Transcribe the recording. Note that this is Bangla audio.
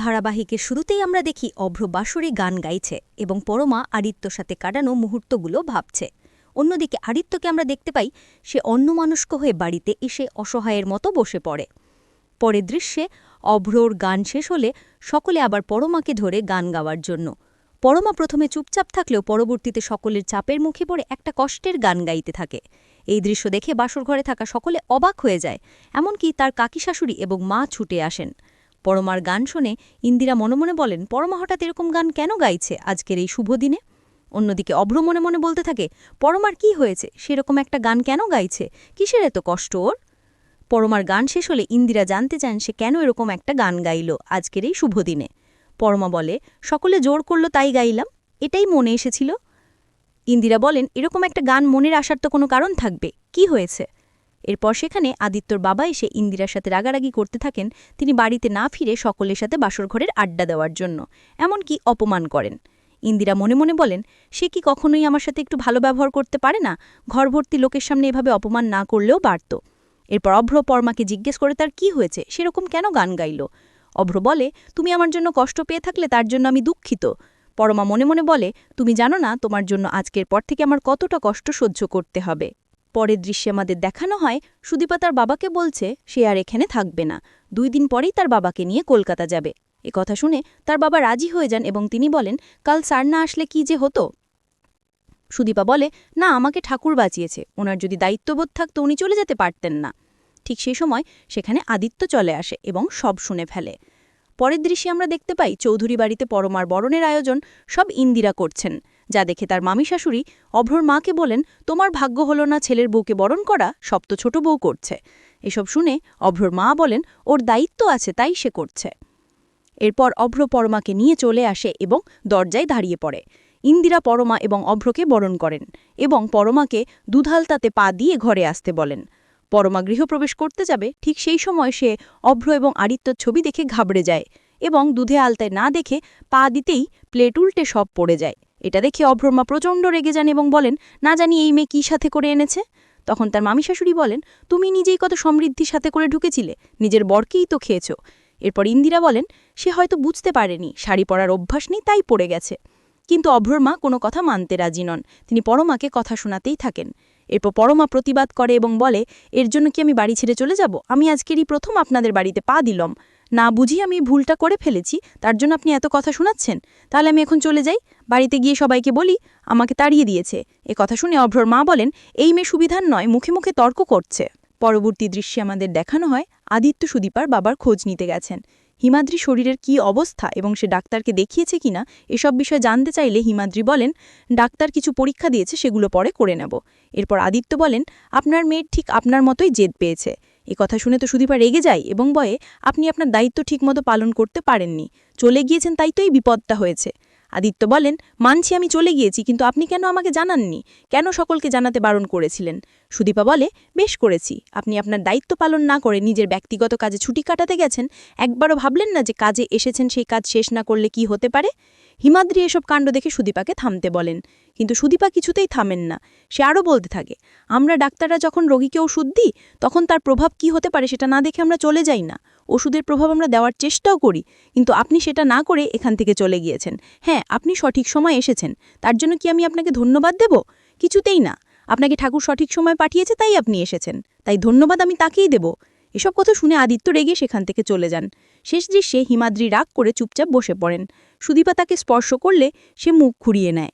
ধারাবাহিকের শুরুতেই আমরা দেখি অভ্র বাঁশরে গান গাইছে এবং পরমা আদিত্যর সাথে কাটানো মুহূর্তগুলো ভাবছে। অন্যদিকে আদিত্যকে আমরা দেখতে পাই সে অন্যমনস্ক হয়ে বাড়িতে এসে অসহায়ের মতো বসে পড়ে। পরের দৃশ্যে অভ্রর গান শেষ হলে সকলে আবার পরমাকে ধরে গান গাওয়ার জন্য। পরমা প্রথমে চুপচাপ থাকলেও পরবর্তীতে সকলের চাপের মুখে পড়ে একটা কষ্টের গান গাইতে থাকে। এই দৃশ্য দেখে বাসর ঘরে থাকা সকলে অবাক হয়ে যায়, এমনকি তার কাকি শাশুড়ি এবং মা ছুটে আসেন। পরমার গান শুনে ইন্দিরা মনে মনে বলেন, পরমা হঠাৎ এরকম গান কেন গাইছে আজকের এই শুভ দিনে? অন্যদিকে অভ্র মনে মনে বলতে থাকে, পরমার কি হয়েছে, সেরকম একটা গান কেন গাইছে, কিসের এত কষ্ট ওর? পরমার গান শেষ হলে ইন্দিরা জানতে চান সে কেন এরকম একটা গান গাইল আজকের এই শুভ দিনে। পরমা বলে, সকলে জোর করল তাই গাইলাম, এটাই মনে এসেছিল। ইন্দিরা বলেন, এরকম একটা গান মনের আসার তো কোনো কারণ থাকবে, কি হয়েছে? এরপর সেখানে আদিত্যর বাবা এসে ইন্দিরার সাথে রাগারাগি করতে থাকেন, তিনি বাড়িতে না ফিরে সকলের সাথে বাসর ঘরের আড্ডা দেওয়ার জন্য, এমনকি অপমান করেন। ইন্দিরা মনে মনে বলেন, সে কি কখনোই আমার সাথে একটু ভালো ব্যবহার করতে পারে না? ঘরভর্তি লোকের সামনে এভাবে অপমান না করলেও পারত। এরপর অভ্র পরমাকে জিজ্ঞেস করে তার কি হয়েছে, সেরকম কেন গান গাইল। অভ্র বলে, তুমি আমার জন্য কষ্ট পেয়ে থাকলে তার জন্য আমি দুঃখিত। পরমা মনে মনে বলে, তুমি জানো না তোমার জন্য আজকের পর থেকে আমার কতটা কষ্ট সহ্য করতে হবে। পরের দৃশ্যে আমাদের দেখানো হয় সুদীপা তার বাবাকে বলছে সে আর এখানে থাকবে না, 2 দিন পরেই তার বাবাকে নিয়ে কলকাতা যাবে। এ কথা শুনে তার বাবা রাজি হয়ে যান এবং তিনি বলেন, কাল স্যার না আসলে কি যে হতো। সুদীপা বলে, না, আমাকে ঠাকুর বাঁচিয়েছে, ওনার যদি দায়িত্ববোধ থাকতো উনি চলে যেতে পারতেন না। ঠিক সেই সময় সেখানে আদিত্য চলে আসে এবং সব শুনে ফেলে। পরের দৃশ্যে আমরা দেখতে পাই চৌধুরী বাড়িতে পরমার বরণের আয়োজন সব ইন্দিরা করছেন, যা দেখে তার মামি শাশুড়ি অভ্রর মাকে বলেন, তোমার ভাগ্য হলো না ছেলের বউকে বরণ করা, সব তো ছোট বউ করছে। এসব শুনে অভ্রর মা বলেন, ওর দায়িত্ব আছে তাই সে করছে। এরপর অভ্র পরমাকে নিয়ে চলে আসে এবং দরজায় দাঁড়িয়ে পড়ে। ইন্দিরা পরমা এবং অভ্রকে বরণ করেন এবং পরমাকে দুধালতাতে পা দিয়ে ঘরে আসতে বলেন। পরমা গৃহপ্রবেশ করতে যাবে, ঠিক সেই সময় সে অভ্র এবং আদিত্যর ছবি দেখে ঘাবড়ে যায় এবং দুধে আলতায় না দেখে পা দিতেই প্লেট উল্টে সব পড়ে যায়। এটা দেখে অভ্রর মা প্রচণ্ড রেগে যান এবং বলেন, না জানি এই মেয়ে কী সাথে করে এনেছে। তখন তার মামি শাশুড়ি বলেন, তুমি নিজেই কত সমৃদ্ধির সাথে করে ঢুকেছিলে, নিজের বরকেই তো খেয়েছ। এরপর ইন্দিরা বলেন, সে হয়তো বুঝতে পারেনি, শাড়ি পরার অভ্যাস নেই তাই পড়ে গেছে। কিন্তু অভ্রর মা কোনো কথা মানতে রাজি নন, তিনি পরমাকে কথা শোনাতেই থাকেন। এরপর পরমা প্রতিবাদ করে এবং বলে, এর জন্য কি আমি বাড়ি ছেড়ে চলে যাব? আমি আজকেরই প্রথম আপনাদের বাড়িতে পা দিলাম, না বুঝি আমি ভুলটা করে ফেলেছি, তার জন্য আপনি এত কথা শোনাচ্ছেন? তাহলে আমি এখন চলে যাই, বাড়িতে গিয়ে সবাইকে বলি আমাকে তাড়িয়ে দিয়েছে। এ কথা শুনে অভ্রর মা বলেন, এই মেয়ে সুবিধার নয়, মুখে মুখে তর্ক করছে। পরবর্তী দৃশ্যে আমাদের দেখানো হয় আদিত্য সুদীপার বাবার খোঁজ নিতে গেছেন। হিমাদ্রি শরীরের কি অবস্থা এবং সে ডাক্তারকে দেখিয়েছে কিনা এসব বিষয়ে জানতে চাইলে হিমাদ্রি বলেন, ডাক্তার কিছু পরীক্ষা দিয়েছে, সেগুলো পরে করে নেব। এরপর আদিত্য বলেন, আপনার মেয়ের ঠিক আপনার মতোই জেদ পেয়েছে। এ কথা শুনে তো সুদীপা রেগে যায় এবং বলে, আপনি আপনার দায়িত্ব ঠিকমতো পালন করতে পারেননি, চলে গিয়েছেন তাই তো এই বিপদটা হয়েছে। আদিত্য বলেন, মানছি আমি চলে গিয়েছি, কিন্তু আপনি কেন আমাকে জানাননি, কেন সকলকে জানাতে বারণ করেছিলেন? সুদীপা বলে, বেশ করেছি, আপনি আপনার দায়িত্ব পালন না করে নিজের ব্যক্তিগত কাজে ছুটি কাটাতে গেছেন, একবারও ভাবলেন না যে কাজে এসেছেন সেই কাজ শেষ না করলে কি হতে পারে? হিমাদ্রি এসব কাণ্ড দেখে সুদীপাকে থামতে বলেন, কিন্তু সুদীপা কিছুতেই থামেন না। সে আরও বলতে থাকে, আমরা ডাক্তাররা যখন রোগীকে ওষুধ দিই তখন তার প্রভাব কি হতে পারে সেটা না দেখে আমরা চলে যাই না, ওষুধের প্রভাব আমরা দেওয়ার চেষ্টাও করি, কিন্তু আপনি সেটা না করে এখান থেকে চলে গিয়েছেন। হ্যাঁ, আপনি সঠিক সময় এসেছেন, তার জন্য কি আমি আপনাকে ধন্যবাদ দেব? কিছুতেই না, আপনাকে ঠাকুর সঠিক সময় পাঠিয়েছে তাই আপনি এসেছেন, তাই ধন্যবাদ আমি তাকেই দেব। এসব কথা শুনে আদিত্য রেগে সেখান থেকে চলে যান। শেষ দৃশ্যে হিমাদ্রি রাগ করে চুপচাপ বসে পড়েন। সুদীপা তাকে স্পর্শ করলে সে মুখ ঘুরিয়ে নেয়।